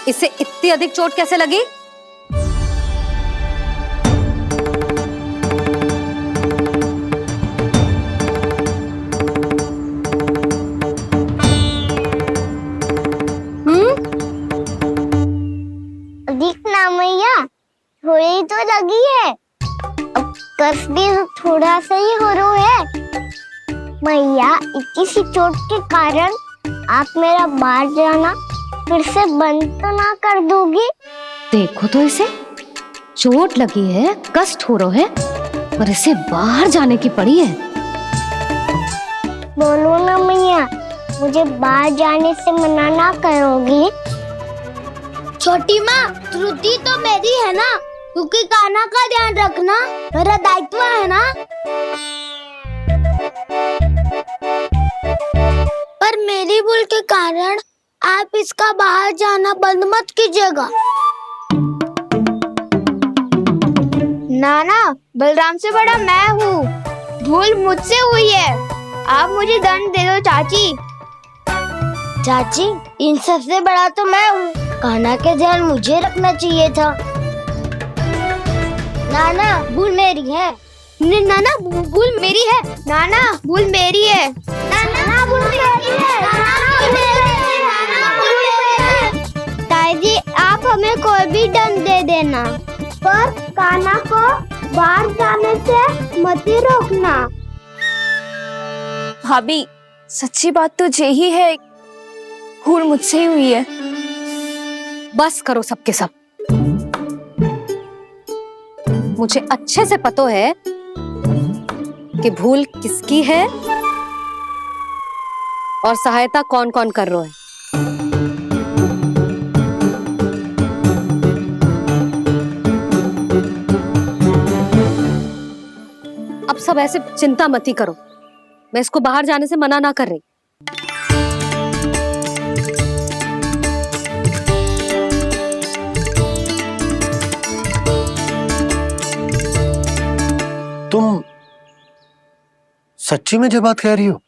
इसे इतनी अधिक चोट कैसे लगी? दिखना मैया, थोड़ी तो लगी है। अब कस भी थोड़ा सा ही हो रहा है। मैया, इतनी सी चोट के कारण आप मेरा बाहर जाना फिर से बंद तो ना कर दोगी? देखो तो इसे, चोट लगी है, कष्ट हो रहा है, पर इसे बाहर जाने की पड़ी है। बोलो ना मैया, मुझे बाहर जाने से मना ना करोगी? छोटी माँ, त्रुटि तो मेरी है ना, क्योंकि कान्हा का ध्यान रखना मेरा दायित्व है ना। पर मेरी भूल के कारण आप इसका बाहर जाना बंद मत कीजिएगा। नाना, बलराम से बड़ा मैं हूँ, भूल मुझसे हुई है, आप मुझे दंड दे दो चाची। चाची, इन सबसे बड़ा तो मैं हूँ, कान्हा के ध्यान मुझे रखना चाहिए था। नाना, भूल मेरी है। नाना, भूल मेरी है। नाना, भूल मेरी है। नाना, भूल मेरी है। ताई जी, आप हमें कोई भी दंड दे देना, पर कान्हा को बाहर जाने से मत ही रोकना। भाभी, सच्ची बात तो यही है, भूल मुझसे ही हुई है। बस करो सबके सब। मुझे अच्छे से पता है कि भूल किसकी है और सहायता कौन कौन कर रहा है। अब सब ऐसे चिंता मत ही करो, मैं इसको बाहर जाने से मना ना कर रही। तुम सच्ची में जो बात कह रही हो?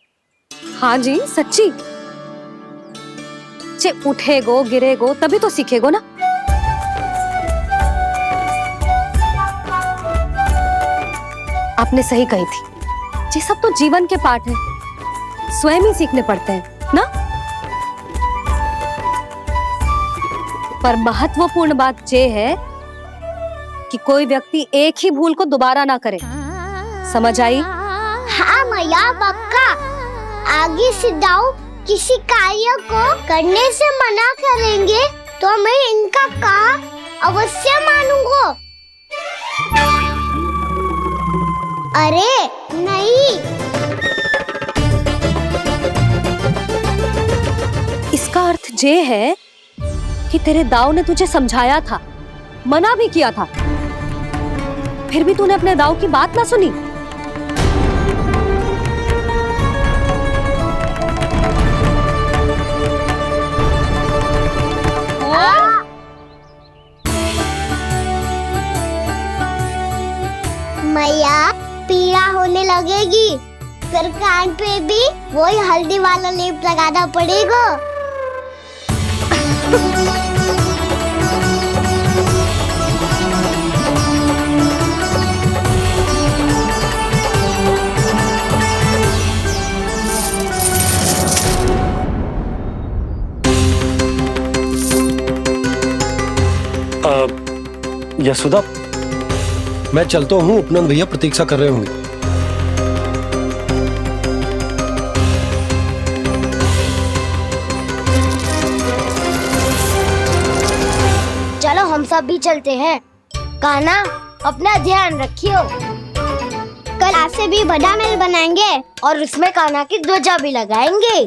हाँ जी, सच्ची। जे उठेगो गिरेगो तभी तो सीखेगो ना। आपने सही कही थी, ये सब तो जीवन के पाठ है, स्वयं ही सीखने पड़ते हैं ना। पर महत्वपूर्ण बात ये है कि कोई व्यक्ति एक ही भूल को दोबारा ना करे, समझ आई? हाँ मैया, पक्का। आगे से जाओ किसी कार्य को करने से मना करेंगे तो मैं इनका कहा अवश्य मानूंगा। अरे नहीं, इसका अर्थ ये है कि तेरे दाऊ ने तुझे समझाया था, मना भी किया था, फिर भी तूने अपने दाऊ की बात ना सुनी। मैया, पीड़ा होने लगेगी, फिर कान पे भी वही हल्दी वाला लेप लगाना पड़ेगा। यशोदा, मैं चलता हूँ, उपनंद भैया प्रतीक्षा कर रहे होंगे। चलो हम सब भी चलते हैं। कान्हा, अपना ध्यान रखियो। कल आज से भी बड़ा महल बनाएंगे और उसमें कान्हा की ध्वजा भी लगाएंगे।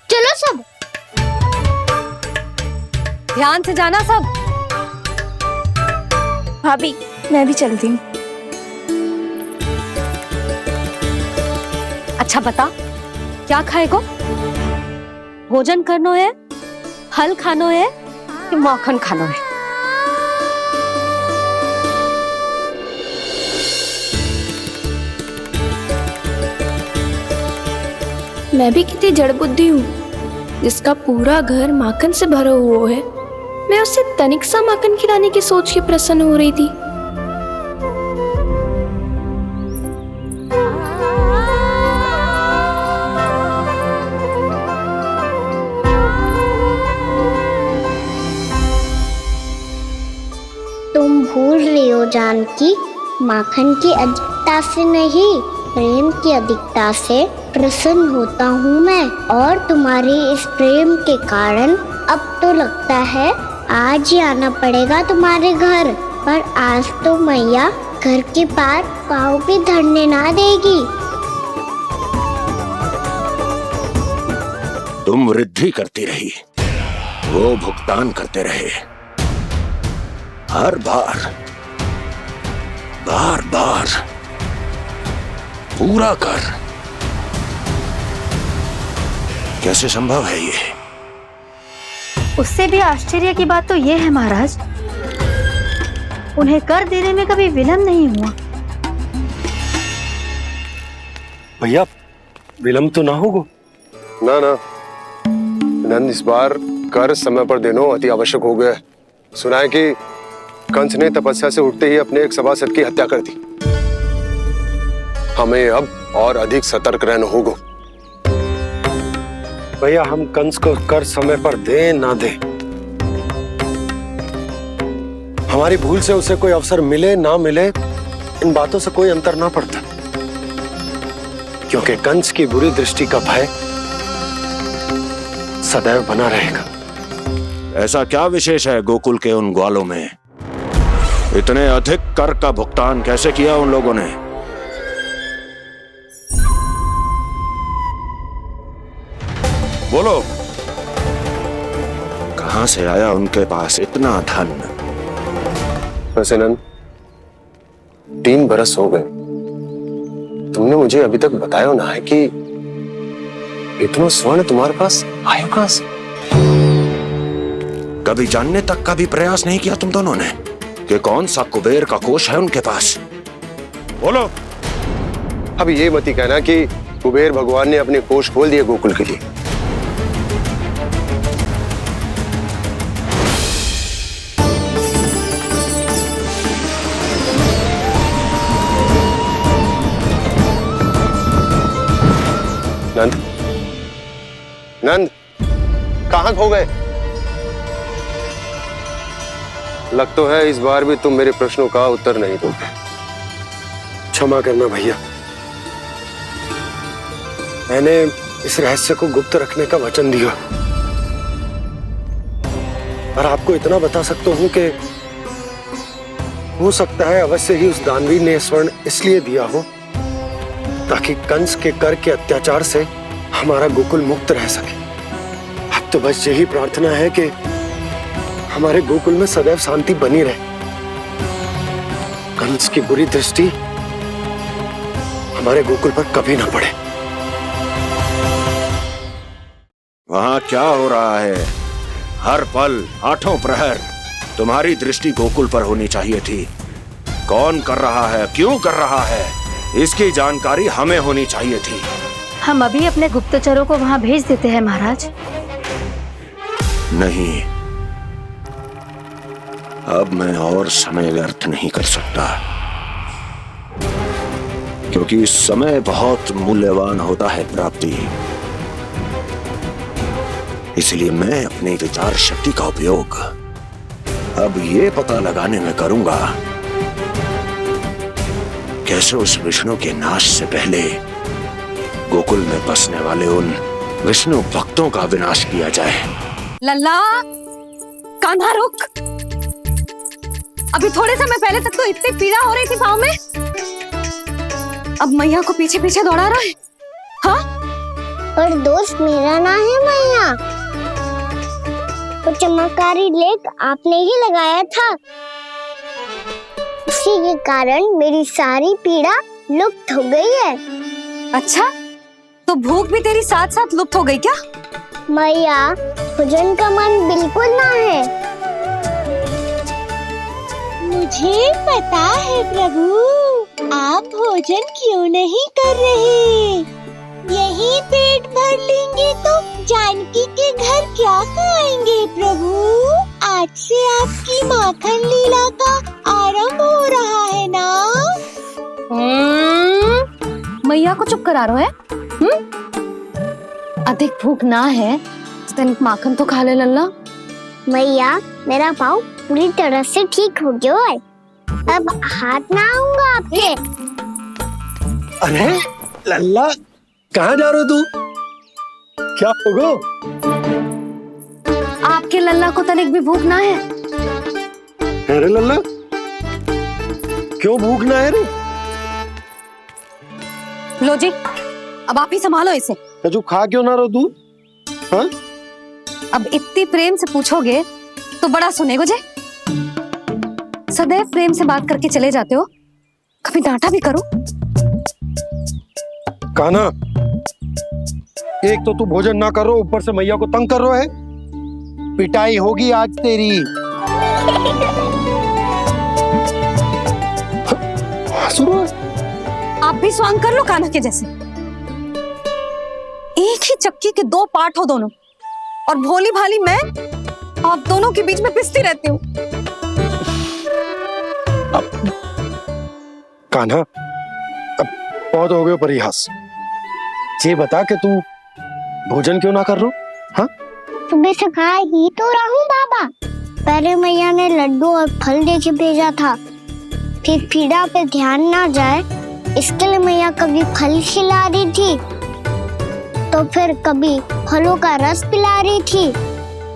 चलो सब। ध्यान से जाना सब। भाभी, मैं भी चलती हूँ। अच्छा बता, क्या खाएगो? भोजन करनो है, फल खानो है कि मक्खन खानो है? मैं भी कितनी जड़ बुद्धि हूँ, जिसका पूरा घर माखन से भरा हुआ है, मैं उससे तनिक सा माखन खिलाने की सोच के प्रसन्न हो रही थी। तुम भूल रही हो जानकी, माखन की अधिकता से नहीं, प्रेम की अधिकता से प्रसन्न होता हूँ मैं। और तुम्हारे इस प्रेम के कारण अब तो लगता है आज ही आना पड़ेगा तुम्हारे घर। पर आज तो मैया घर के पार पाँव भी धरने ना देगी। तुम वृद्धि करती रही, वो भुगतान करते रहे। हर बार बार बार पूरा कर। कैसे संभव है ये? उससे भी आश्चर्य की बात तो ये है महाराज, उन्हें कर देने में कभी विलंब नहीं हुआ। भैया विलंब तो ना होगा? ना ना नंद, इस बार कर समय पर देना अति आवश्यक हो गया। सुना है कि कंस ने तपस्या से उठते ही अपने एक सभासद की हत्या कर दी। हमें अब और अधिक सतर्क रहना होगा। भैया हम कंस को कर समय पर दे ना दे, हमारी भूल से उसे कोई अवसर मिले ना मिले, इन बातों से कोई अंतर ना पड़ता, क्योंकि कंस की बुरी दृष्टि का भय सदैव बना रहेगा। ऐसा क्या विशेष है गोकुल के उन ग्वालों में? इतने अधिक कर का भुगतान कैसे किया उन लोगों ने? बोलो, कहां से आया उनके पास इतना धन? वैसे नंद, 3 बरस हो गए, तुमने मुझे अभी तक बताया ना है कि इतना स्वर्ण तुम्हारे पास आया कहां से? कभी जानने तक का भी प्रयास नहीं किया तुम दोनों ने कि कौन सा कुबेर का कोष है उनके पास? बोलो। अब ये मत ही कहना कि कुबेर भगवान ने अपने कोष खोल दिए गोकुल के लिए। नंद, नंद, कहां खो गए? लग तो है इस बार भी तुम मेरे प्रश्नों का उत्तर नहीं दोगे। क्षमा करना भैया, मैंने इस रहस्य को गुप्त रखने का वचन दिया, पर आपको इतना बता सकता हूं कि हो सकता है अवश्य ही उस दानवीर ने स्वर्ण इसलिए दिया हो ताकि कंस के कर के अत्याचार से हमारा गोकुल मुक्त रह सके। अब तो बस यही प्रार्थना है कि हमारे गोकुल में सदैव शांति बनी रहे, कंस की बुरी दृष्टि हमारे गोकुल पर कभी ना पड़े। वहां क्या हो रहा है? हर पल, आठों प्रहर तुम्हारी दृष्टि गोकुल पर होनी चाहिए थी। कौन कर रहा है, क्यों कर रहा है, इसकी जानकारी हमें होनी चाहिए थी। हम अभी अपने गुप्तचरों को वहां भेज देते हैं महाराज। नहीं, अब मैं और समय व्यर्थ नहीं कर सकता, क्योंकि समय बहुत मूल्यवान होता है प्राप्ति। इसलिए मैं अपनी विचार शक्ति का उपयोग अब ये पता लगाने में करूंगा कैसे उस विष्णु के नाश से पहले गोकुल में बसने वाले उन विष्णु भक्तों का विनाश किया जाए। लल्ला, कान्हा रुक। अभी थोड़े समय पहले तक तो इतनी पीड़ा हो रही थी पाँव में, अब मैया को पीछे पीछे दौड़ा रहा है। हाँ? पर दोस्त मेरा ना है मैया, वो चमत्कारी लेख आपने ही लगाया था, इसी के कारण मेरी सारी पीड़ा लुप्त हो गई है। अच्छा, तो भूख भी तेरी साथ साथ लुप्त हो गई क्या? मैया, भोजन का मन बिल्कुल ना है। मुझे पता है प्रभु, आप भोजन क्यों नहीं कर रहे? यही पेट भर लेंगे तो जानकी के घर क्या खाएंगे प्रभु? आज से आपकी माखन लीला का आरंभ हो रहा है ना? मैया को चुप करा रहे है। अधिक भूख ना है तो तनिक माखन तो खा ले लल्ला। मैया, मेरा पाँव पूरी तरह से ठीक हो गया है। अब हाथ ना आऊंगा आपके। अरे लल्ला, कहाँ जा रहे हो तू? क्या होगा? आपके लल्ला को तनिक भी भूख ना है? अरे लल्ला, क्यों भूख ना है रे? लो जी, अब आप ही संभालो इसे। तू खा क्यों ना रहो तू? हाँ? अब इतनी प्रेम से पूछोगे तो बड़ा सुनेगो जे। सदैव प्रेम से बात करके चले जाते हो, कभी डांटा भी करो। कान्हा, एक तो तू भोजन ना करो, ऊपर से मैया को तंग कर रहा है। पिटाई होगी आज तेरी। आप भी स्वांग कर लो कान्हा के जैसे। एक ही चक्की के दो पार्ट हो दोनों, और भोली भाली मैं आप दोनों के बीच में पिसती रहती हूँ। कान्हा, अब बहुत हो गए परिहास। ये बता कि तू भोजन क्यों ना कर रो? हाँ? सुबह से खा ही तो रहा हूँ बाबा। पहले मैया ने लड्डू और फल देके भेजा था, फिर पीड़ा पे ध्यान ना जाए इसके लिए मैया कभी फल खिला रही थी तो फिर कभी फलों का रस पिला रही थी।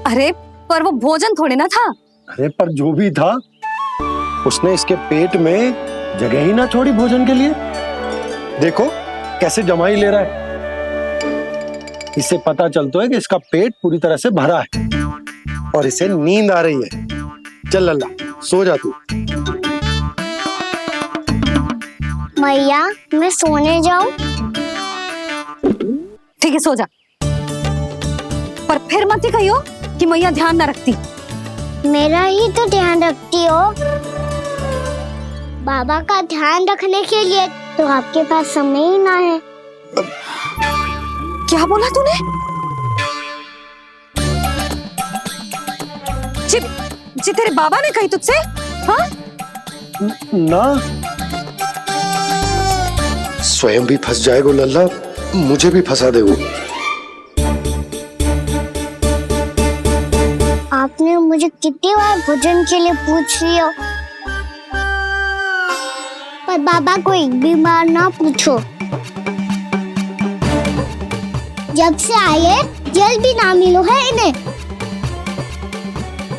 अरे पर वो भोजन थोड़े ना था। अरे पर जो भी था, उसने इसके पेट में जगह ही ना छोड़ी भोजन के लिए। देखो कैसे जमाई ले रहा है। इससे पता चलता है कि इसका पेट पूरी तरह से भरा है और इसे नींद आ रही है। चल लल्ला, सो जा तू। मैया, मैं सोने जाऊं? ठीक है, सो जा। पर फिर मत ही कहियो कि मैया ध्यान ना रखती। मेरा ही तो ध्यान रखती हो। बाबा का ध्यान रखने के लिए तो आपके पास समय ही ना है। क्या बोला तूने? जी तेरे बाबा ने कही तुझसे? हाँ? ना, स्वयं भी फंस जाएगा लल्ला, मुझे भी फंसा देगो। आपने मुझे कितनी बार भोजन के लिए पूछ लिया, पर बाबा को एक भी बार ना पूछो। जब से आए जल भी ना मिलो है इन्हें।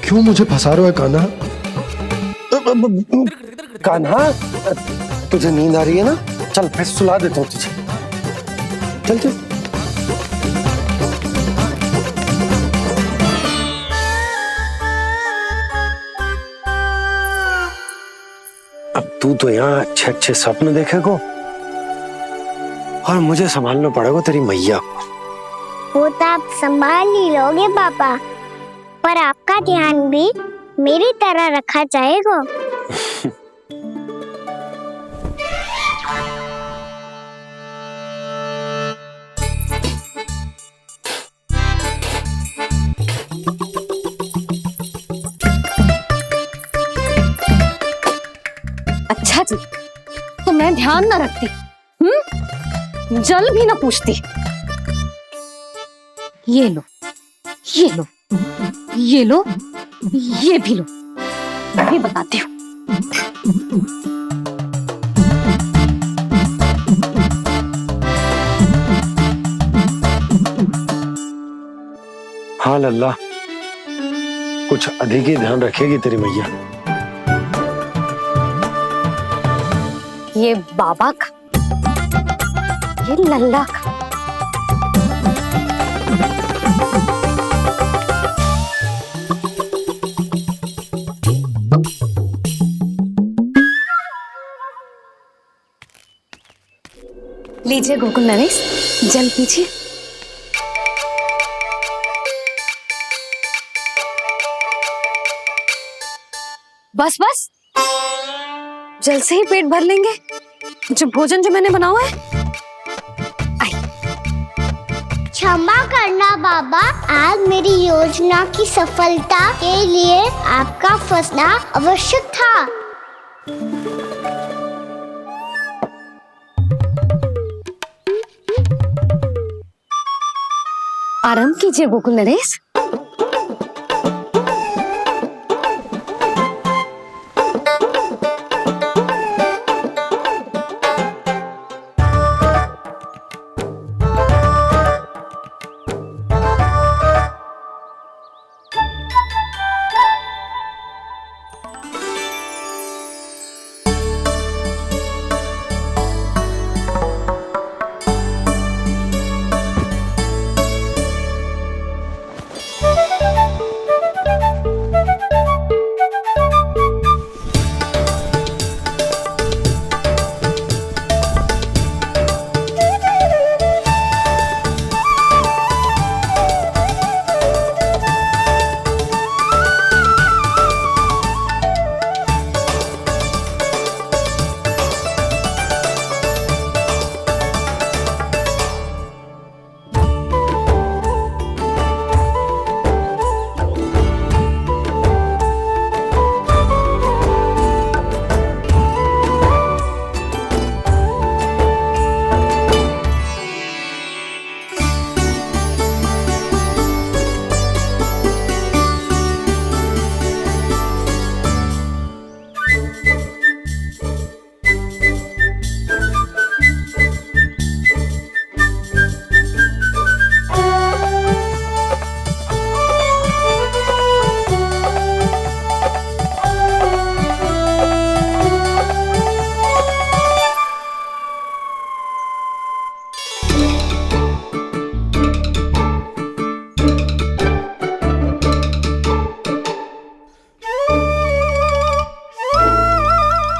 क्यों मुझे फंसा रहा है कान्हा? कान्हा, तुझे नींद आ रही है ना? चल मैं सुला देता हूँ तुझे। चल चल। अब तू तो यहाँ अच्छे अच्छे सपने देखेगो और मुझे संभालना पड़ेगा तेरी मैया को। वो तो आप संभाल ही लोगे पापा, पर आपका ध्यान भी मेरी तरह रखा जाएगा। अच्छा जी, तो मैं ध्यान ना रखती, जल भी ना पूछती। ये लो, ये लो, ये लो, ये भी लो, मैं भी बताती हूँ। हाँ लल्ला, कुछ अधिक ही ध्यान रखेगी तेरी मैया। ये बाबा का, ये लल्ला का। लीजिए गोकुल नरेश, जल पीजिए। बस बस, जल से ही पेट भर लेंगे। जो भोजन जो मैंने बनाया है। आई, क्षमा करना बाबा, आज मेरी योजना की सफलता के लिए आपका फंसना आवश्यक था। आराम कीजिए गोकुल नरेश।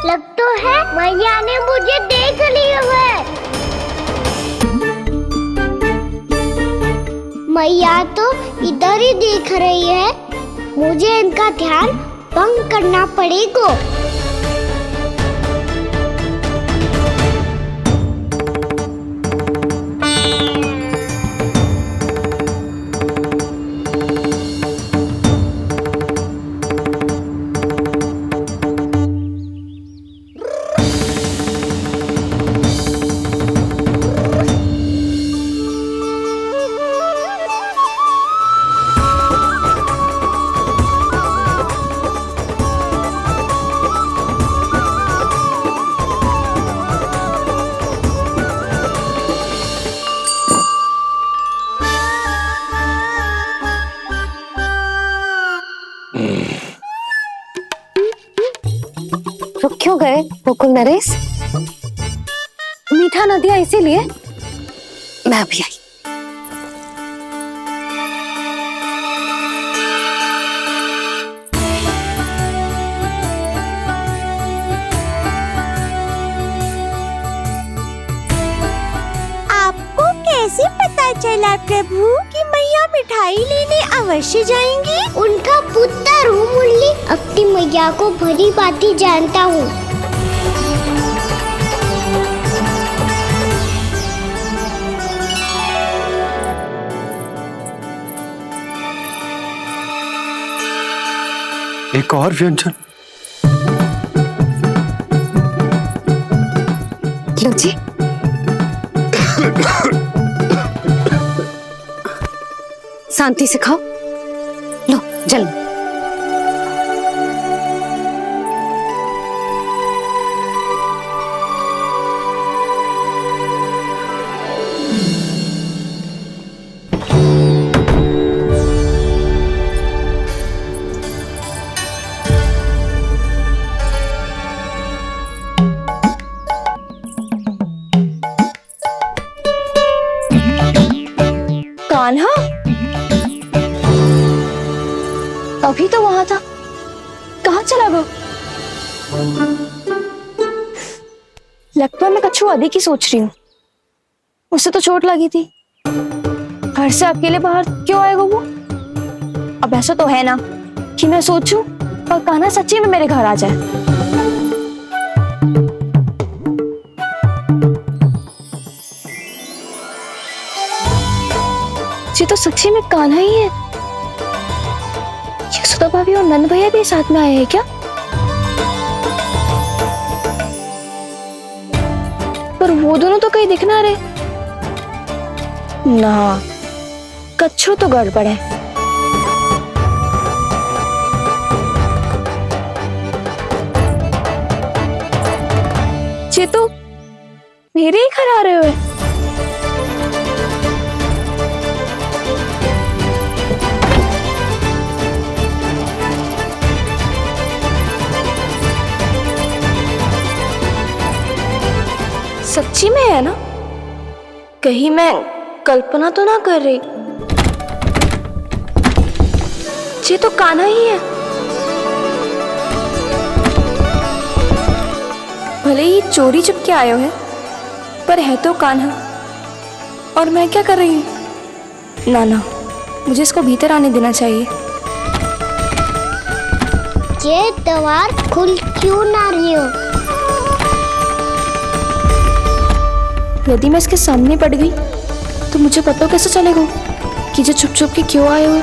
लग तो है मैया ने मुझे देख लिया है। मैया तो इधर ही देख रही है, मुझे इनका ध्यान भंग करना पड़ेगा। रुक क्यों गए गोकुल नरेश? मीठा न दिया इसीलिए मैं अभी आई। आपको कैसे पता चला प्रभु कि मैया मिठाई लेने अवश्य जाएंगी? उनका पुत्र हूँ मुरली, अपनी मैया को भली भांति जानता हूँ। एक और व्यंजन। लो जी। शांति से खाओ, लो जल। कान्हा अभी तो वहां था, कहाँ चला गया? लगता है मैं कच्छू आदि की सोच रही हूँ। उसे तो चोट लगी थी, घर से अकेले बाहर क्यों आएगा वो? अब ऐसा तो है ना कि मैं सोचूं और कान्हा सच्ची में मेरे घर आ जाए। सच्ची में कान्हा ही है? यशोदा भाभी और नंद भैया भी साथ में आए हैं क्या? पर वो दोनों तो कहीं दिख ना रहे। ना, कच्छू तो गड़बड़ है। चेतु, मेरे ही घर आ रहे हो? सच्ची में है ना? कहीं मैं कल्पना तो ना कर रही? ये तो कान्हा ही है। भले ही चोरी चुपके आए हो है, पर है तो कान्हा। और मैं क्या कर रही हूँ? ना ना, मुझे इसको भीतर आने देना चाहिए। ये दीवार खुल क्यों ना रही हो? यदि मैं इसके सामने पड़ गई तो मुझे पता कैसे चलेगा कि जो छुप छुप के क्यों आए हो?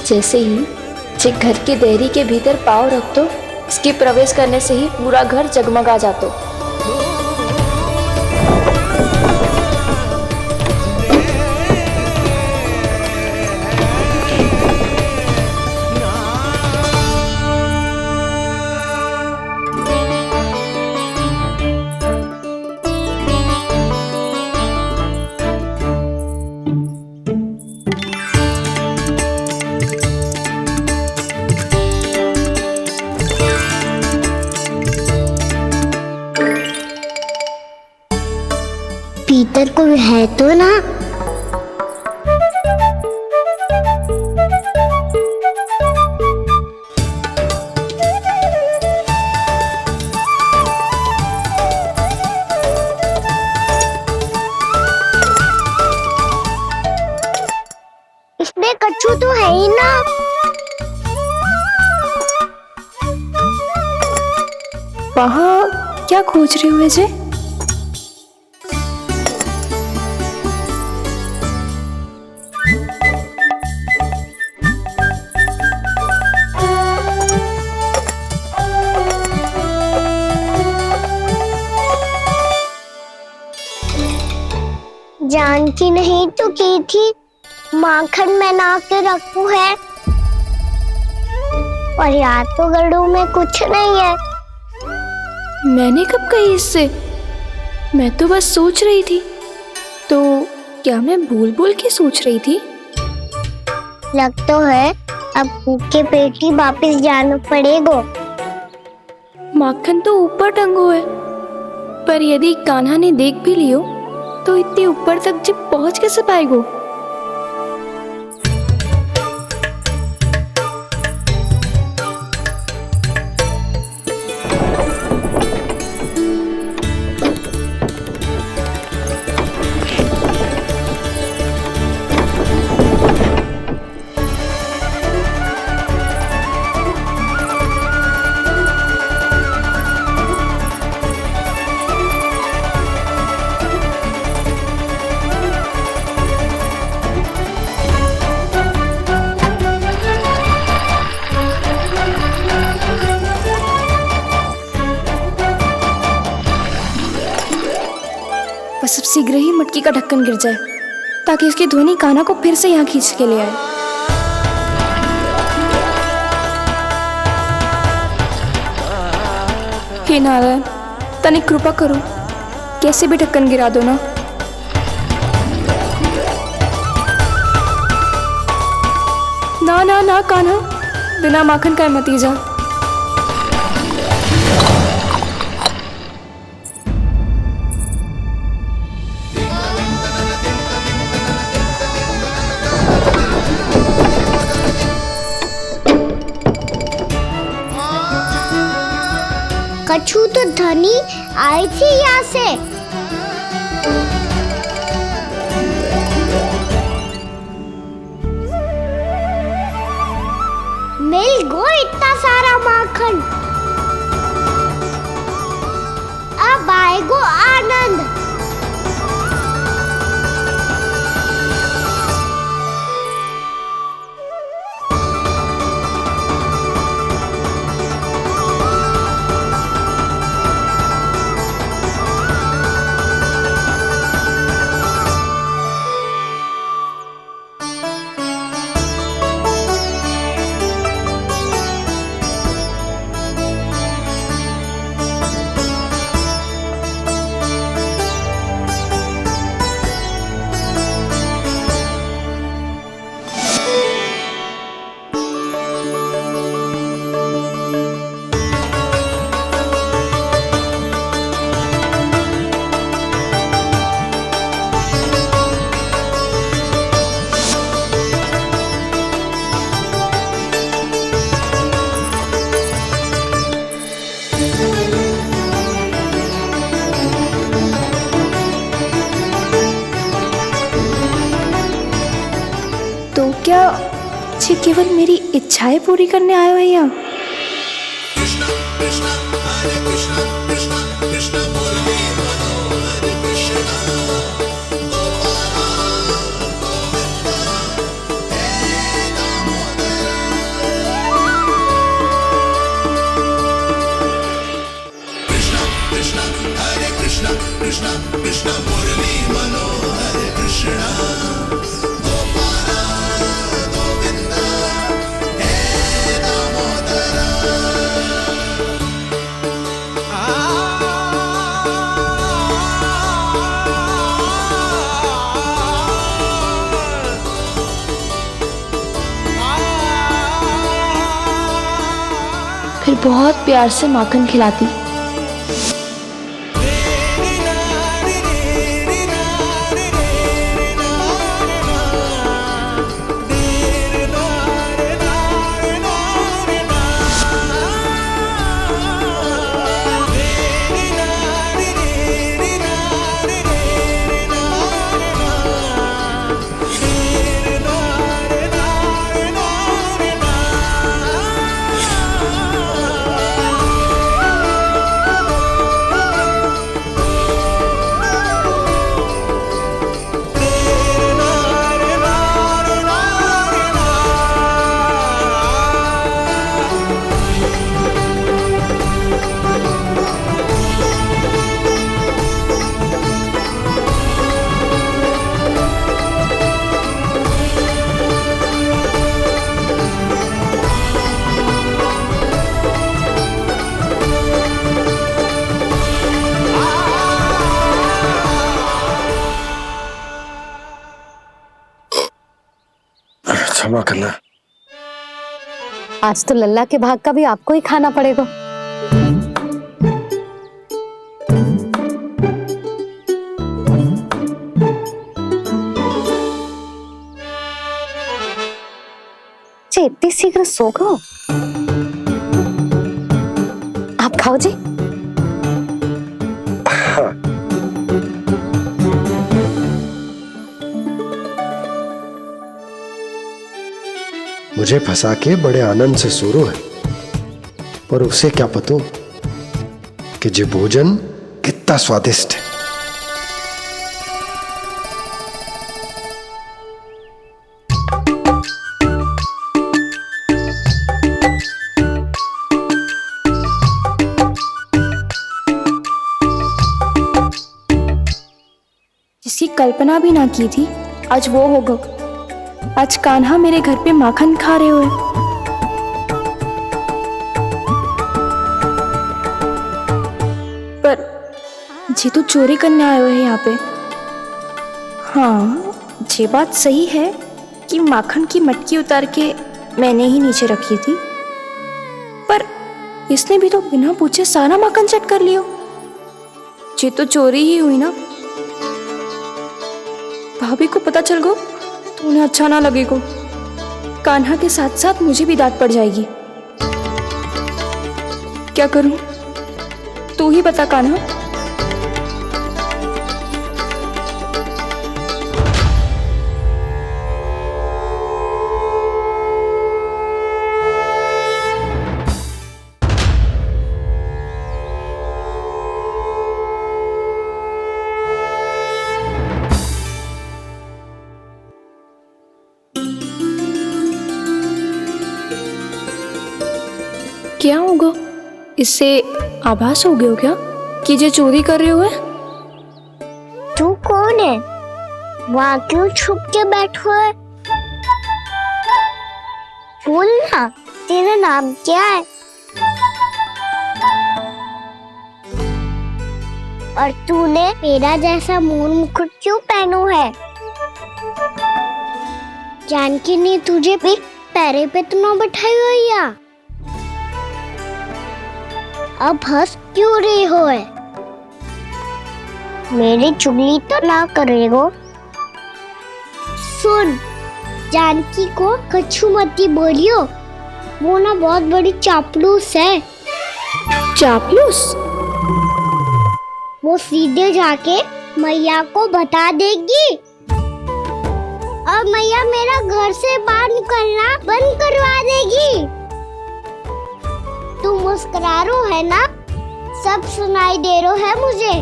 जैसे ही जे घर की देहरी के भीतर पाँव रख दो, इसके प्रवेश करने से ही पूरा घर जगमगा जातो। भीतर कोई है तो ना? इसमें कच्छू तो है ही ना। वहाँ क्या खोज रहे हुए जे? जानती नहीं तो की थी माखन में ना के रखू है, और याद तो गड़ू में कुछ नहीं है। मैंने कब कही इससे? मैं तो बस सोच रही थी। तो क्या मैं भूल भूल के सोच रही थी? लग तो है अब भूखे पेट ही वापिस जाना पड़ेगा। माखन तो ऊपर टंगो है, पर यदि कान्हा ने देख भी लियो तो इतने ऊपर तक जब पहुंच कैसे पाएगो? बस अब शीघ्र ही मटकी का ढक्कन गिर जाए ताकि इसकी ध्वनि कान्हा को फिर से यहाँ खींच के ले आए। हे नारायण, तनिक कृपा करो, कैसे भी ढक्कन गिरा दो ना। ना ना ना कान्हा, बिना माखन का मत ही जा। कछु तो धनी आई थी यहाँ से। मिल गो इतना सारा माखन। अब आएगो आनंद। तो क्या ये केवल मेरी इच्छाएं पूरी करने आए हो यहाँ? फिर बहुत प्यार से माखन खिलाती। क्षमा करना। आज तो लल्ला के भाग का भी आपको ही खाना पड़ेगा। इतनी शीघ्र सो गो? आप खाओ जी। हाँ। मुझे फंसा के बड़े आनंद से सो रो है, पर उसे क्या पता कि ये भोजन कितना स्वादिष्ट है। जिसकी कल्पना भी ना की थी, आज वो होगा। आज कान्हा मेरे घर पे माखन खा रहे हुए। पर जी तो चोरी करने आए हुए हैं यहाँ पे। हाँ, ये बात सही है कि माखन की मटकी उतार के मैंने ही नीचे रखी थी, पर इसने भी तो बिना पूछे सारा माखन चट कर लियो। ये तो चोरी ही हुई ना। भाभी को पता चल गो तो उन्हें अच्छा ना लगेगा। कान्हा के साथ साथ मुझे भी डांट पड़ जाएगी। क्या करूं? तू ही बता कान्हा। क्या होगा? इससे आभास हो गया हो क्या कि ये चोरी कर रहे हुए? तू कौन है? वहाँ क्यों छुप के बैठो है? बोल ना, तेरा नाम क्या है? और तूने मेरा जैसा मोर मुकुट क्यों पहनो है? जानकी ने तुझे भी पैरे पे तो ना बैठाई हुई है? अब हंस क्यों रही हो है? मेरी चुगली तो ना करेगो। सुन, जानकी को कछु मती बोलियो, वो ना बहुत बड़ी चापलूस है। चापलूस? वो सीधे जाके मैया को बता देगी और मैया मेरा घर से बाहर निकलना बंद करवा देगी। तू मुस्कुरा रो है ना? सब सुनाई दे रो है मुझे।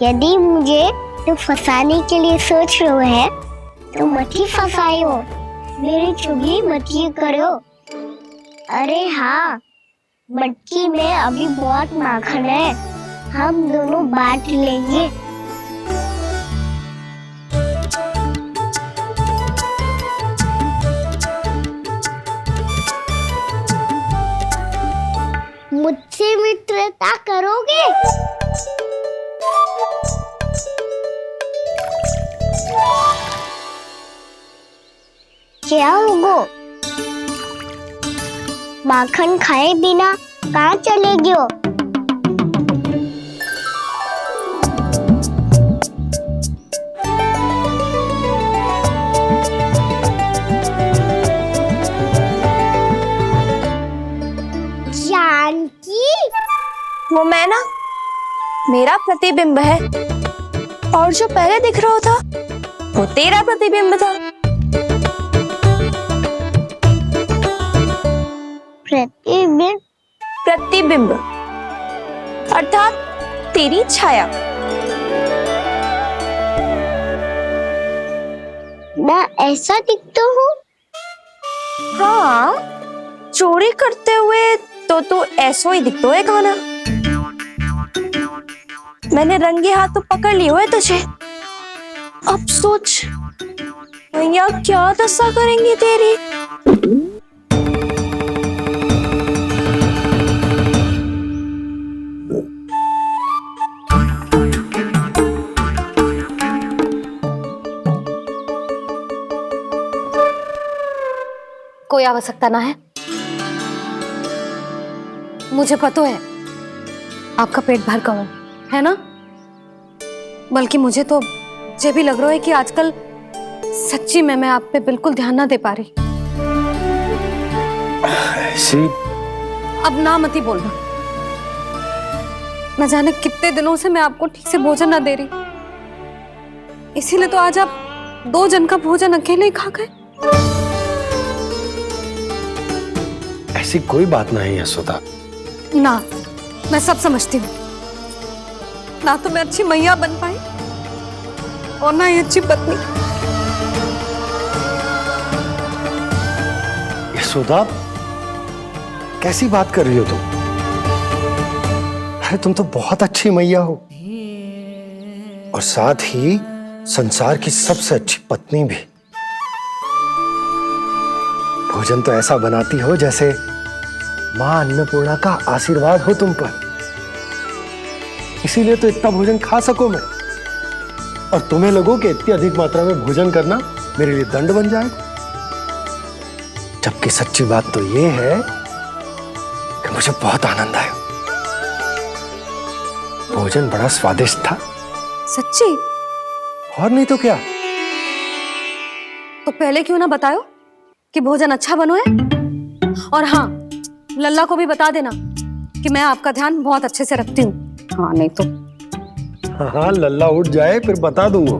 यदि मुझे तू फंसाने के लिए सोच रो है तो मत ही फंसायो, मेरी चुगली मत ही करो। अरे हाँ, मटकी में अभी बहुत माखन है, हम दोनों बांट लेंगे। मुझसे मित्रता करोगे? क्या होगो? माखन खाए बिना कहाँ चलेगी हो? जानकी? वो मैं ना, मेरा प्रतिबिंब है, और जो पहले दिख रहा था वो तेरा प्रतिबिंब था। प्रतिबिंब? प्रतिबिंब अर्थात तेरी छाया। मैं ऐसा दिखता हूँ? हाँ, चोरी करते हुए तो तू ऐसो ही दिखतो है कान्हा। मैंने रंगे हाथ तो पकड़ लियो है तुझे। अब सोच भैया क्या दशा करेंगी तेरी। कोई आवश्यकता ना है, मुझे पता है आपका पेट भर गया है ना। बल्कि मुझे तो ये भी लग रहा है कि आजकल सच्ची में मैं आप पे बिल्कुल ध्यान ना दे पा रही। ऐसी अब ना मत ही बोलना। न जाने कितने दिनों से मैं आपको ठीक से भोजन ना दे रही, इसीलिए तो आज आप 2 जन का भोजन अकेले ही खा गए। ऐसी कोई बात नहीं यशोदा। ना, मैं सब समझती हूँ। ना तो मैं अच्छी मैया बन पाई और ना ही अच्छी पत्नी। यशोदा, कैसी बात कर रही हो तुम? अरे तुम तो बहुत अच्छी मैया हो और साथ ही संसार की सबसे अच्छी पत्नी भी। भोजन तो ऐसा बनाती हो जैसे मां अन्नपूर्णा का आशीर्वाद हो तुम पर। इसीलिए तो इतना भोजन खा सको मैं, और तुम्हें लगो कि इतनी अधिक मात्रा में भोजन करना मेरे लिए दंड बन जाएगा। जबकि सच्ची बात तो ये है कि मुझे बहुत आनंद आया। भोजन बड़ा स्वादिष्ट था। सच्ची? और नहीं तो क्या। तो पहले क्यों ना बतायो कि भोजन अच्छा बनो है। और हाँ, लल्ला को भी बता देना कि मैं आपका ध्यान बहुत अच्छे से रखती हूँ। हाँ नहीं तो। हाँ लल्ला उठ जाए फिर बता दूंगा।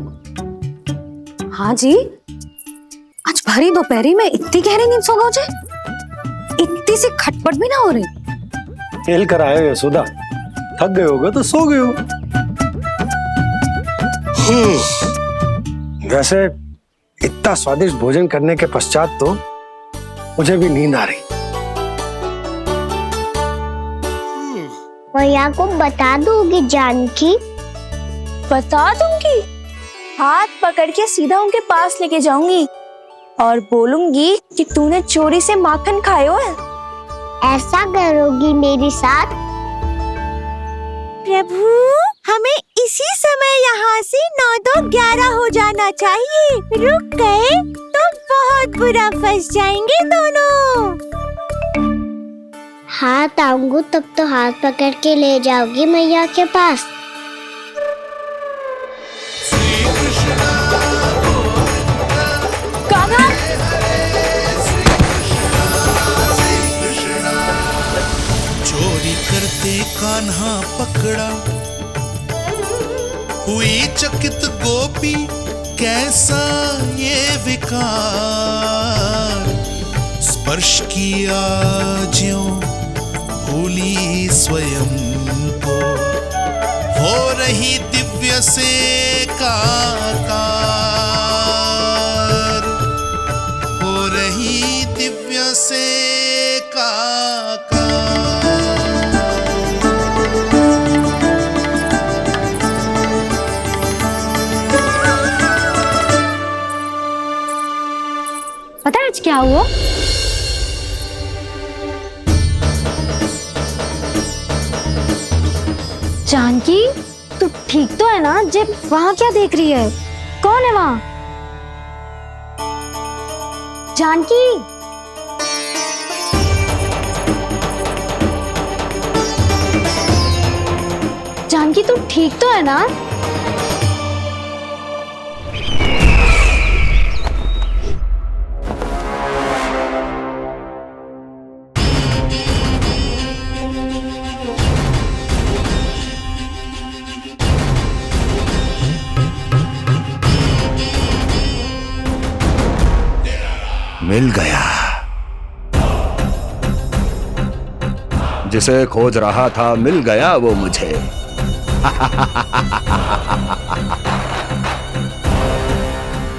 हाँ जी, आज भरी दोपहरी में इतनी गहरी नींद सो गए मुझे, इतनी सी खटपट भी ना हो रही। खेल कर आए हो यशोदा, थक गए होगे तो सो गए हो। वैसे इतना स्वादिष्ट भोजन करने के पश्चात तो मुझे भी नींद आ रही। मैया को बता दोगी जानकी? बता दूंगी, हाथ पकड़ के सीधा उनके पास लेके जाऊंगी और बोलूंगी कि तूने चोरी से माखन खायो है। ऐसा करोगी मेरे साथ? प्रभु, हमें इसी समय यहाँ से 9-2-11 हो जाना चाहिए। रुक गए तो बहुत बुरा फंस जाएंगे दोनों। हाथ आऊंगी तब तो हाथ पकड़ के ले जाओगी मैया के पास। चोरी करते कान्हा पकड़ा, हुई चकित गोपी कैसा ये विकार, स्पर्श किया ज्यों भूली स्वयं को, हो रही दिव्य से काकार, हो रही दिव्य से काकार। पता है आज क्या हुआ? जानकी, तू ठीक तो है ना? जब वहां क्या देख रही है? कौन है वहां? जानकी, जानकी तू ठीक तो है ना? मिल गया, जिसे खोज रहा था मिल गया वो मुझे।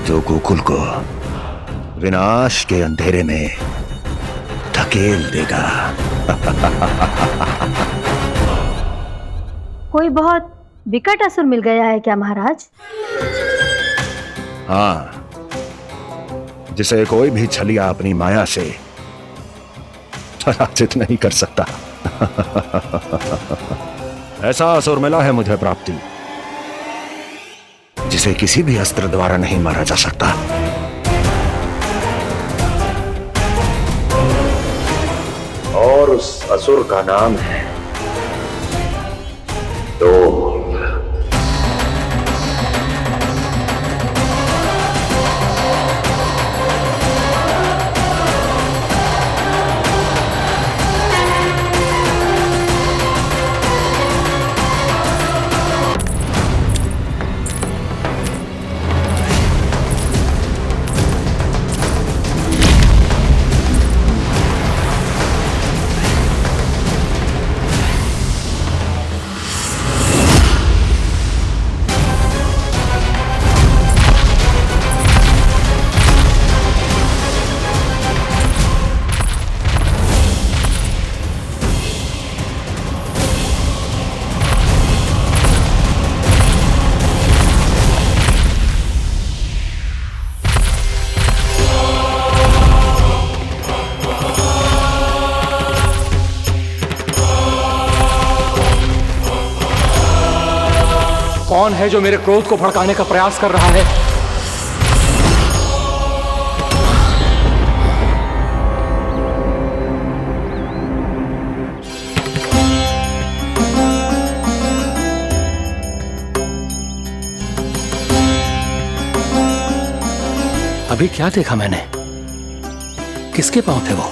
जो गोकुल को विनाश के अंधेरे में धकेल देगा। कोई बहुत विकट असुर मिल गया है क्या महाराज? हाँ, जिसे कोई भी छलिया अपनी माया से पराजित नहीं कर सकता। ऐसा असुर मिला है मुझे प्राप्ति, जिसे किसी भी अस्त्र द्वारा नहीं मारा जा सकता। और उस असुर का नाम है डोल। कौन है जो मेरे क्रोध को भड़काने का प्रयास कर रहा है? अभी क्या देखा मैंने? किसके पांव थे वो?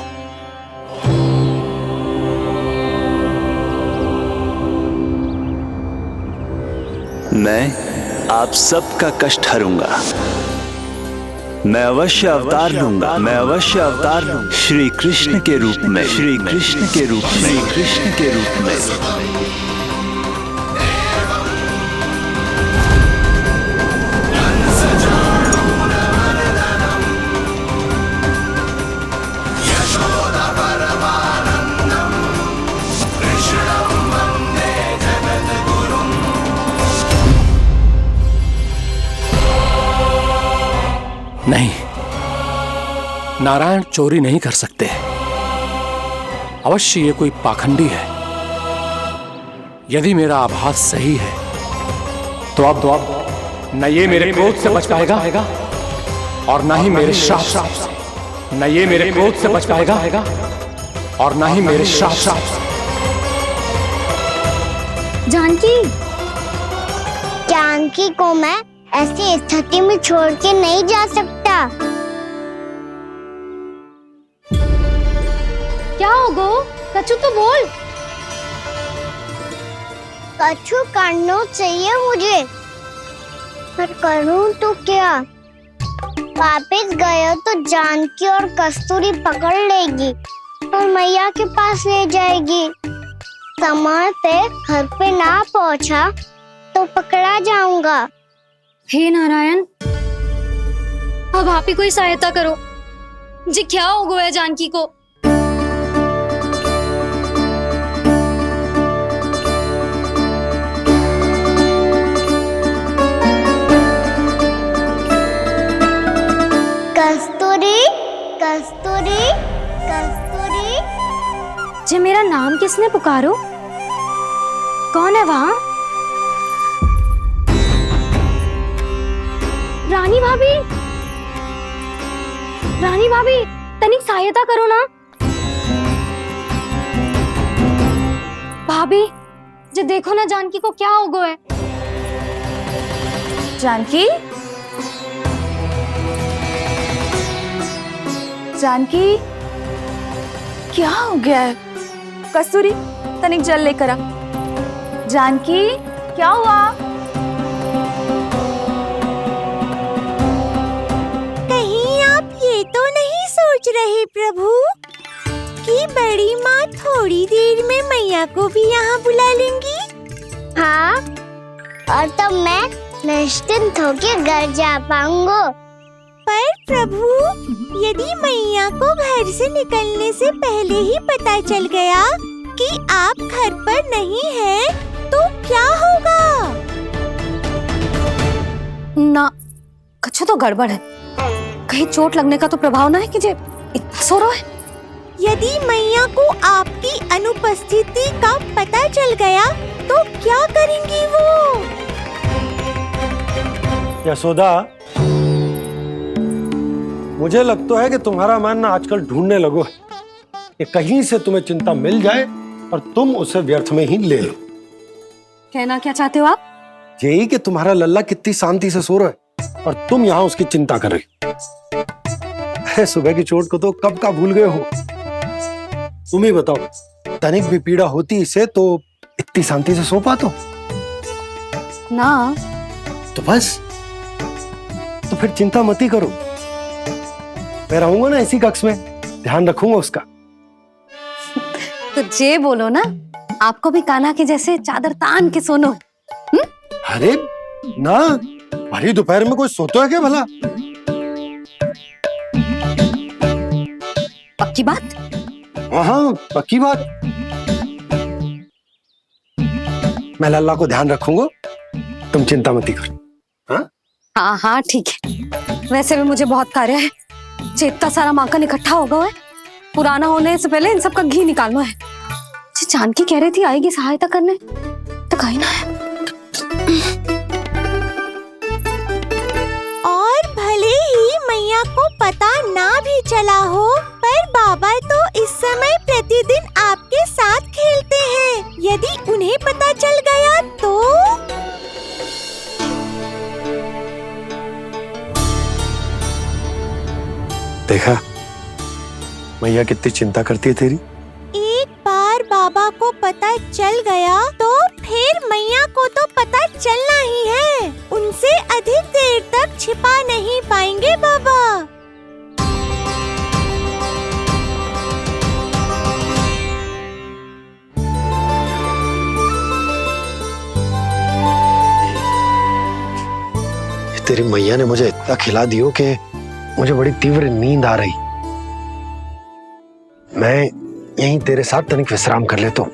मैं आप सबका कष्ट हरूंगा। मैं अवश्य अवतार लूंगा, मैं अवश्य अवतार लूंगा श्री कृष्ण के रूप में, श्री कृष्ण के रूप में, श्री कृष्ण के रूप में। नहीं, नारायण चोरी नहीं कर सकते। अवश्य ये कोई पाखंडी है। यदि मेरा आभास सही है तो अब न ये मेरे क्रोध से बच पाएगा और न ही मेरे श्राप से। न ये मेरे क्रोध से बच पाएगा और न ही मेरे श्राप से। जानकी, जानकी को मैं ऐसी स्थिति में छोड़ के नहीं जा सकता। क्या हो गो? कछु तो बोल। कछु करना चाहिए मुझे, पर करूं तो क्या? वापस गया तो जानकी और कस्तूरी पकड़ लेगी और मैया के पास ले जाएगी। समय पे घर पे ना पहुंचा तो पकड़ा जाऊंगा। हे नारायण, अब आप ही कोई सहायता करो। जी क्या हो गया जानकी को? कस्तूरी, कस्तूरी, कस्तूरी। जी मेरा नाम किसने पुकारो? कौन है वहाँ? रानी भाभी, रानी भाभी, तनिक सहायता करो ना। भाभी, जो देखो ना जानकी को क्या हो गया है। जानकी, जानकी, क्या हो गया है? कस्तूरी, तनिक जल लेकर आ। जानकी, क्या हुआ? ये तो नहीं सोच रहे प्रभु कि बड़ी माँ थोड़ी देर में मैया को भी यहाँ बुला लेंगी? हाँ, और तब मैं निश्चिंत होकर घर जा पाऊंगा। पर प्रभु, यदि मैया को घर से निकलने से पहले ही पता चल गया कि आप घर पर नहीं हैं, तो क्या होगा? ना, कछु तो गड़बड़ है। कहीं चोट लगने का तो प्रभाव ना है कि जे इतना सो रहा है। यदि मैया को आपकी अनुपस्थिति का पता चल गया तो क्या करेंगी वो? यशोदा, मुझे लगता है कि तुम्हारा मन ना आजकल ढूंढने लगो है कि कहीं से तुम्हें चिंता मिल जाए और तुम उसे व्यर्थ में ही ले लो। कहना क्या चाहते हो आप? यही कि तुम्हारा लल्ला कितनी शांति से सो रहा है और तुम यहाँ उसकी चिंता कर रही। सुबह की चोट को तो कब का भूल गए हो। तुम ही बताओ, तनिक भी पीड़ा होती इसे तो इतनी शांति से सो पाते हो ना? तो बस, तो फिर चिंता मत ही करो। मैं रहूंगा ना इसी कक्ष में, ध्यान रखूंगा उसका। तो जे बोलो ना, आपको भी कान्हा के जैसे चादर तान के सोनो। अरे ना, भरी दोपहर में कोई सोता है क्या भला? पक्की बात? हाँ, पक्की बात। मैं लल्ला को ध्यान रखूंगा, तुम चिंता मत करो। हाँ हाँ हाँ, ठीक है। वैसे भी मुझे बहुत कार्य है। इतना सारा माखन इकट्ठा होगा है, पुराना होने से पहले इन सब का घी निकालना है। जानकी कह रही थी आएगी सहायता करने, तो कहीं ना है। और भले ही मैया को पता ना भी चला हो, पर बाबा तो इस समय प्रतिदिन आपके साथ खेलते हैं। यदि उन्हें पता चल गया तो? देखा मैया कितनी चिंता करती है तेरी। एक बार बाबा को पता चल गया तो फिर मैया को तो पता चलना ही है। उनसे अधिक देर तक छिपा नहीं पाएंगे बाबा। तेरी मैया ने मुझे इतना खिला दियो कि मुझे बड़ी तीव्र नींद आ रही। मैं यहीं तेरे साथ तनिक विश्राम कर लेता हूँ।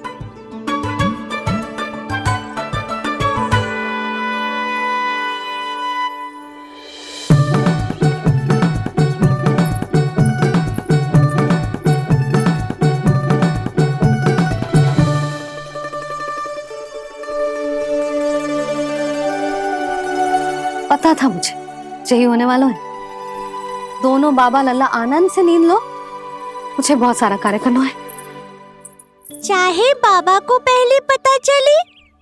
पता था मुझे यही होने वाला है। दोनों बाबा लल्ला आनंद से नींद लो, मुझे बहुत सारा कार्य करना है। चाहे बाबा को पहले पता चले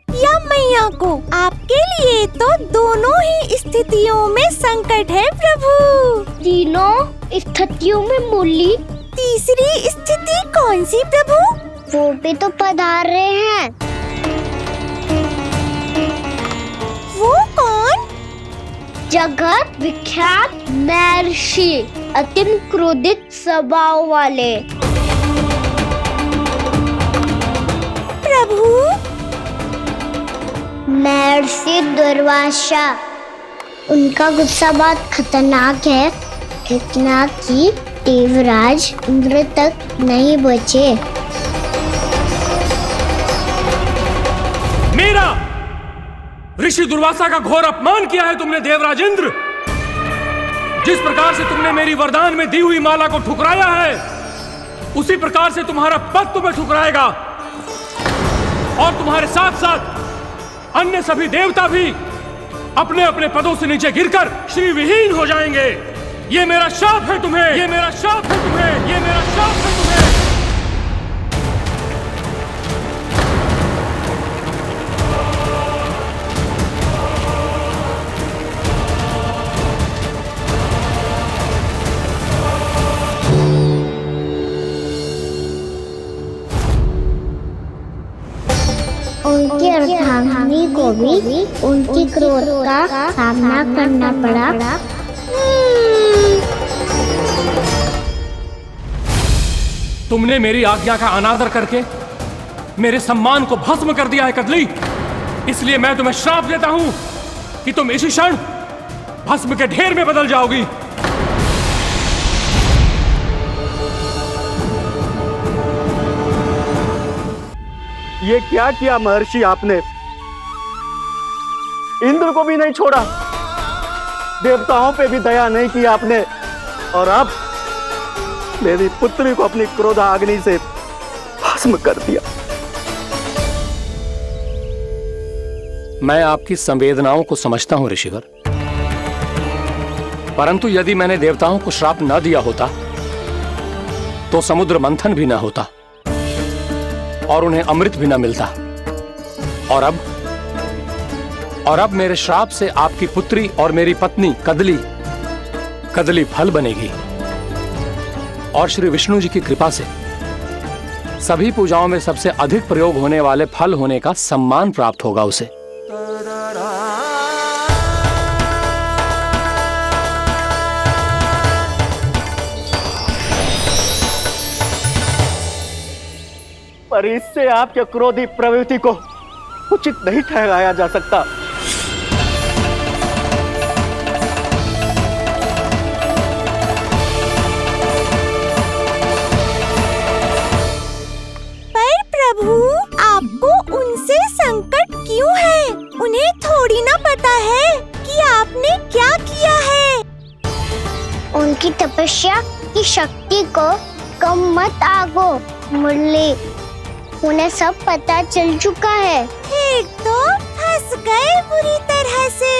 या मैया को, आपके लिए तो दोनों ही स्थितियों में संकट है प्रभु। तीनों स्थितियों में मुरली, तीसरी स्थिति कौन सी प्रभु? वो भी तो पधार रहे हैं। वो कौन? जगत विख्यात महर्षि, अत्यंत क्रोधित स्वभाव वाले। प्रभु, महर्षि दुर्वासा। उनका गुस्सा बहुत खतरनाक है, इतना कि देवराज इंद्र तक नहीं बचे। मेरा ऋषि दुर्वासा का घोर अपमान किया है तुमने देवराज इंद्र। जिस प्रकार से तुमने मेरी वरदान में दी हुई माला को ठुकराया है, उसी प्रकार से तुम्हारा पद तुम्हें ठुकराएगा, और तुम्हारे साथ साथ अन्य सभी देवता भी अपने अपने पदों से नीचे गिरकर श्री विहीन हो जाएंगे। ये मेरा शाप है तुम्हें, ये मेरा शाप है तुम्हें, ये मेरा शाप है तुम्हें। उनकी अर्धांगिनी को भी उनकी क्रोध का सामना करना पड़ा। तुमने मेरी आज्ञा का अनादर करके मेरे सम्मान को भस्म कर दिया है कदली। इसलिए मैं तुम्हें श्राप देता हूं कि तुम इसी क्षण भस्म के ढेर में बदल जाओगी। ये क्या किया महर्षि आपने? इंद्र को भी नहीं छोड़ा, देवताओं पे भी दया नहीं की आपने, और अब मेरी पुत्री को अपनी क्रोधाग्नि से भस्म कर दिया। मैं आपकी संवेदनाओं को समझता हूं ऋषिवर, परंतु यदि मैंने देवताओं को श्राप न दिया होता तो समुद्र मंथन भी न होता और उन्हें अमृत भी न मिलता। और अब मेरे श्राप से आपकी पुत्री और मेरी पत्नी कदली फल बनेगी, और श्री विष्णु जी की कृपा से सभी पूजाओं में सबसे अधिक प्रयोग होने वाले फल होने का सम्मान प्राप्त होगा उसे। पर इससे आपके क्रोधी प्रवृत्ति को उचित नहीं ठहराया जा सकता। पर प्रभु, आपको उनसे संकट क्यों है? उन्हें थोड़ी ना पता है कि आपने क्या किया है। उनकी तपस्या की शक्ति को कम मत आगो मुरली, उन्हें सब पता चल चुका है। फिर तो फंस गए बुरी तरह से।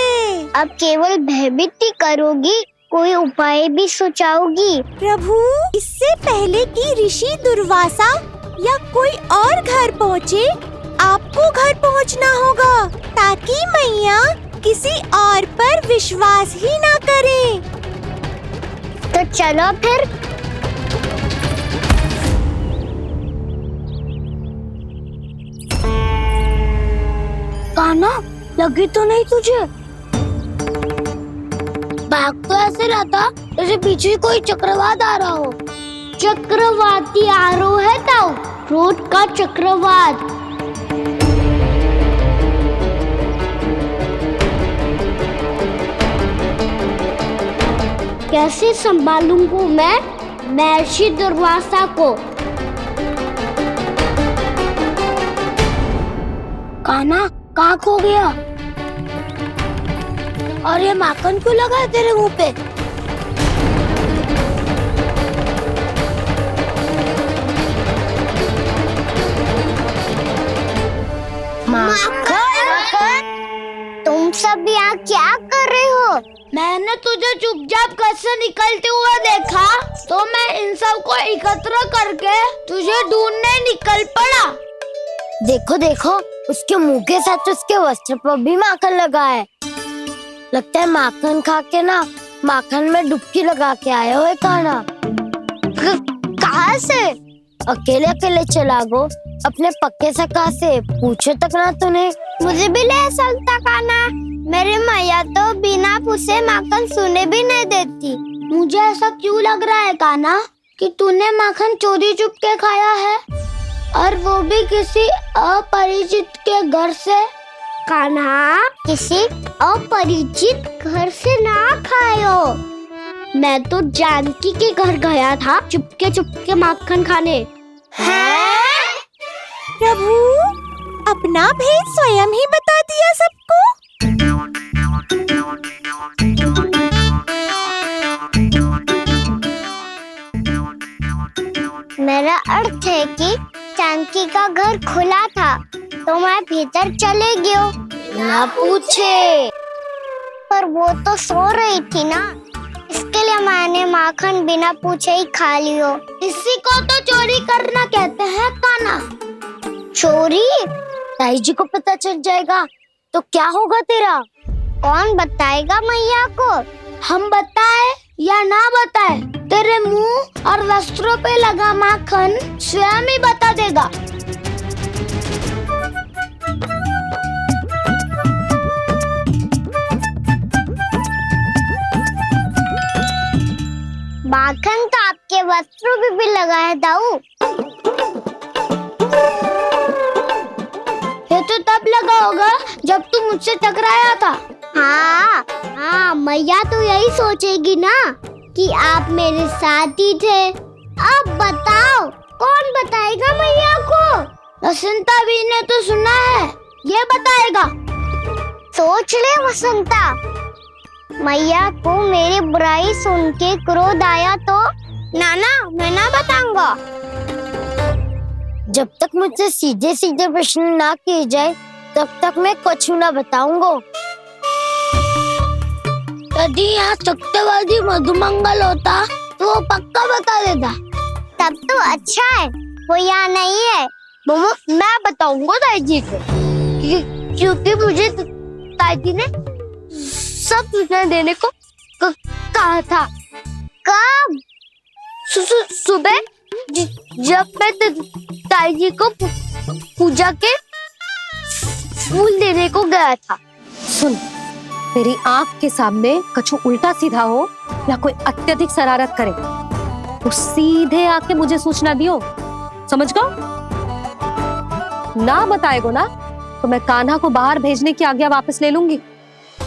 अब केवल भयभीत ही करोगी, कोई उपाय भी सोचाओगी? प्रभु, इससे पहले कि ऋषि दुर्वासा या कोई और घर पहुँचे, आपको घर पहुँचना होगा, ताकि मैया किसी और पर विश्वास ही ना करे। तो चलो फिर। कान्हा, लगी तो नहीं तुझे? भाग तो ऐसे रहा था जैसे पीछे कोई चक्रवात आ रहा हो। चक्रवाती आरोह है ताऊ, रोड का चक्रवात। कैसे संभालूंगा मैं महर्षि दुर्वासा को? कान्हा, कहाँ खो गया? और ये माखन क्यों लगा है तेरे मुंह पे? माखन, तुम सब यहाँ क्या कर रहे हो? मैंने तुझे चुपचाप घर से निकलते हुए देखा तो मैं इन सब को एकत्र करके तुझे ढूंढने निकल पड़ा। देखो देखो, उसके मुंह के साथ उसके वस्त्र पर भी माखन लगा है। लगता है माखन खा के ना माखन में डुबकी लगा के आए हो कान्हा। कहाँ से? अकेले अकेले चला गो अपने पक्के सखा से, पूछो तक ना तूने। मुझे भी ले चलता कान्हा, मेरी मैया तो बिना पूछे माखन सुने भी नहीं देती। मुझे ऐसा क्यों लग रहा है कान्हा कि तूने माखन चोरी चुप के खाया है, और वो भी किसी अपरिचित के घर से? कान्हा, किसी अपरिचित घर से ना खायो। मैं तो जानकी के घर गया था चुपके माखन खाने। हैं? प्रभु, अपना भेद स्वयं ही बता दिया सबको। मेरा अर्थ है कि जानकी का घर खुला था तो मैं भीतर चले गयो। ना पूछे, पर वो तो सो रही थी ना, इसके लिए मैंने माखन बिना पूछे ही खा लियो। इसी को तो चोरी करना कहते हैं कान्हा। चोरी? ताई जी को पता चल जाएगा तो क्या होगा तेरा? कौन बताएगा मैया को? हम बताए या ना बताए, तेरे मुंह और वस्त्रों पे लगा माखन स्वयं ही बता देगा। माखन तो आपके वस्त्रों पे भी लगा है दाऊ। ये तो तब लगा होगा जब तू मुझसे टकराया था। हाँ, मैया तो यही सोचेगी ना कि आप मेरे साथ ही थे। अब बताओ, कौन बताएगा मैया को? वसंता भी ने तो सुना है, ये बताएगा। सोच ले वसंता, मैया को मेरी बुराई सुन के क्रोध आया तो? नाना, मैं ना बताऊंगा। जब तक मुझसे सीधे सीधे प्रश्न ना किए जाए तब तक मैं कुछ ना बताऊंगा। यदि यहाँ सत्यवादी मधुमंगल होता तो वो पक्का बता देता। तब तो अच्छा है वो यहाँ नहीं है। मैं बताऊंगा ताई जी को, क्योंकि मुझे ताई जी ने सब सूचना देने को कहा था। कब? सुबह जब मैं ताई जी को पूजा के फूल देने को गया था। सुन, तेरी आंख के सामने कछु उल्टा सीधा हो या कोई अत्यधिक शरारत करे तो सीधे आके मुझे सूचना दियो, समझ गो? ना बताएगो ना तो मैं कान्हा को बाहर भेजने की आज्ञा वापस ले लूंगी।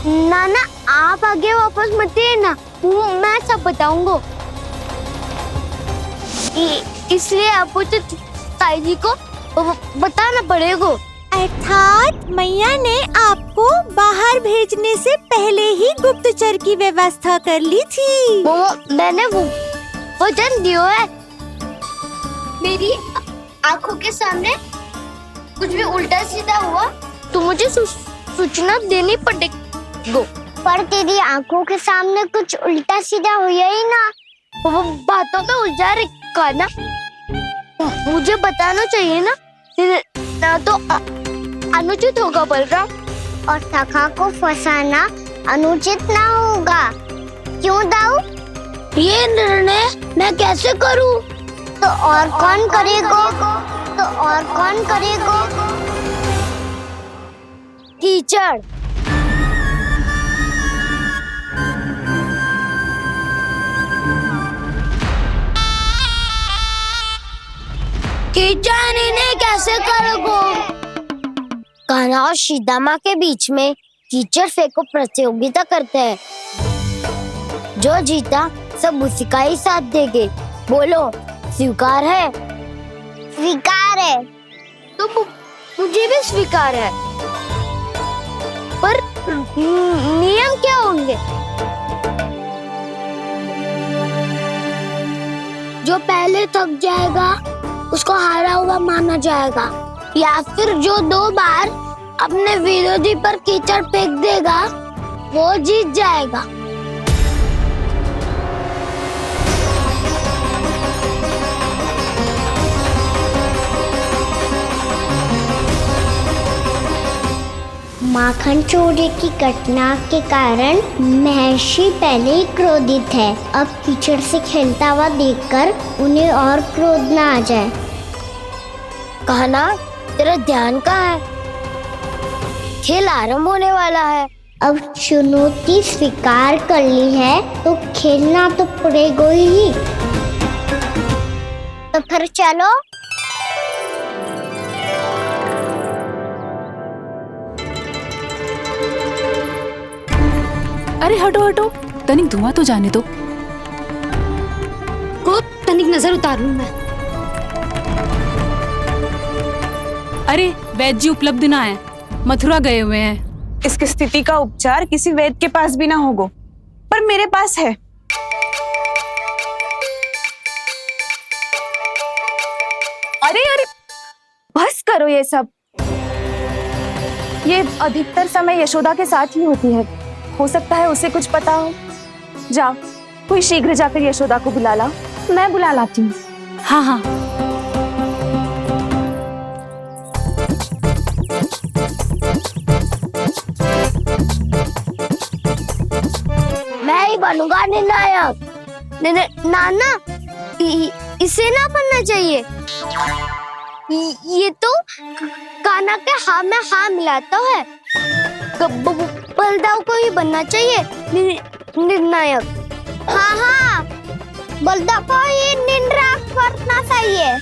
नाना, आप आगे वापस मत देना, मैं सब बताऊंगा। इसलिए आपको तो ताई जी को बताना पड़ेगा। अर्थात मैया ने आपको बाहर भेजने से पहले ही गुप्तचर की व्यवस्था कर ली थी। मैंने वचन दिया है। मेरी आंखों के सामने कुछ भी उल्टा सीधा हुआ तो मुझे सूचना देनी पड़ेगी। पर तेरी आंखों के सामने कुछ उल्टा सीधा हुआ ही ना, वो बातों में उलझा रखा ना, मुझे बताना चाहिए ना तो अनुचित होगा बलराम। और सखा को फंसाना अनुचित ना होगा, क्यों दाऊ? ये निर्णय मैं कैसे करूं? तो और कौन करेगा? ठीक कीचड़। कीचड़ इन्हें कैसे करोगे? कान्हा और सीता माँ के बीच में कीचड़ फेंको प्रतियोगिता करते हैं। जो जीता सब उसी का ही साथ देंगे। बोलो स्वीकार है? स्वीकार है। तो मुझे भी स्वीकार है, पर नियम क्या होंगे? जो पहले थक जाएगा उसको हारा हुआ माना जाएगा, या फिर जो 2 बार अपने विरोधी पर कीचड़ फेंक देगा वो जीत जाएगा। माखन चोरी की घटना के कारण महर्षि पहले ही क्रोधित है। अब कीचड़ से खेलता हुआ देखकर उन्हें और क्रोध ना आ जाए। कान्हा, तेरा ध्यान कहाँ है? खेल आरंभ होने वाला है। अब चुनौती स्वीकार कर ली है तो खेलना तो पड़ेगा ही। तो फिर चलो। अरे हटो हटो, तनिक धुआं तो जाने दो। तनिक नजर उतार लूं मैं। अरे वैद्य जी उपलब्ध ना है, मथुरा गए हुए हैं। इसकी स्थिति का उपचार किसी वैद्य के पास भी ना होगा, पर मेरे पास है। अरे अरे बस करो ये सब। ये अधिकतर समय यशोदा के साथ ही होती है। हो सकता है उसे कुछ पता हो। जा, कोई शीघ्र जाकर यशोदा को बुला ला। मैं बुला लाती हूँ। हाँ हाँ। मैं ही बनूंगा निर्णायक। नाना, इसे ना बनना चाहिए। ये तो कान्हा के हाँ में हाँ मिलाता है। बलदाव को ही बनना चाहिए निर्णायक। हाँ हाँ, बलदाव को ही निर्णायक करना चाहिए।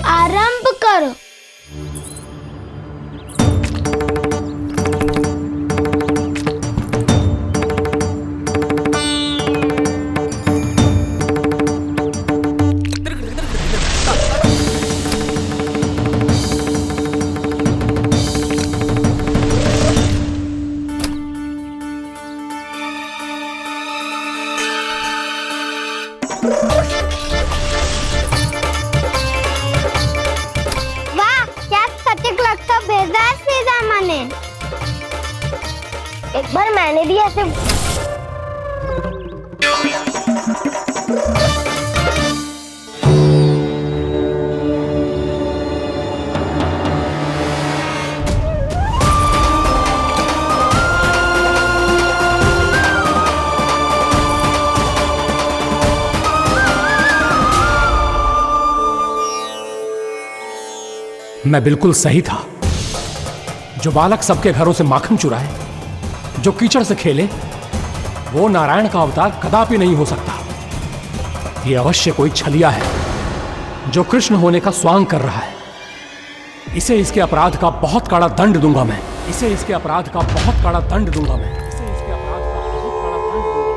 आरंभ करो। वाह, क्या सटीक लगता भेजा है सीधा मैंने। एक बार मैंने भी ऐसे मैं बिल्कुल सही था। जो बालक सबके घरों से माखन चुराए, जो कीचड़ से खेले, वो नारायण का अवतार कदापि नहीं हो सकता। ये अवश्य कोई छलिया है जो कृष्ण होने का स्वांग कर रहा है। इसे इसके अपराध का बहुत कड़ा दंड दूंगा मैं। इसे इसके अपराध का बहुत कड़ा दंड दूंगा मैं। इसे इसके अपराध का बहुत कड़ा दंड दूंगा।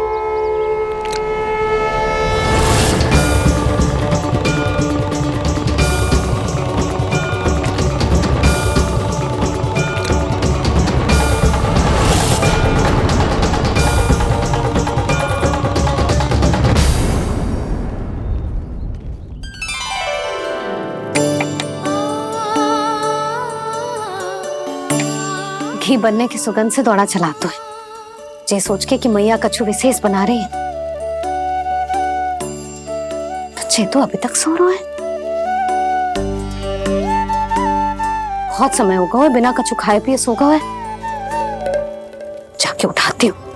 घी बनने की सुगंध से दौड़ा चला तो है, जे सोच के कि मैया कछु विशेष बना रही है। तो चेतु अभी तक सो रहा है। बहुत समय हो गया है बिना कछु खाए पिए सो गया है। जाके उठाती हूँ।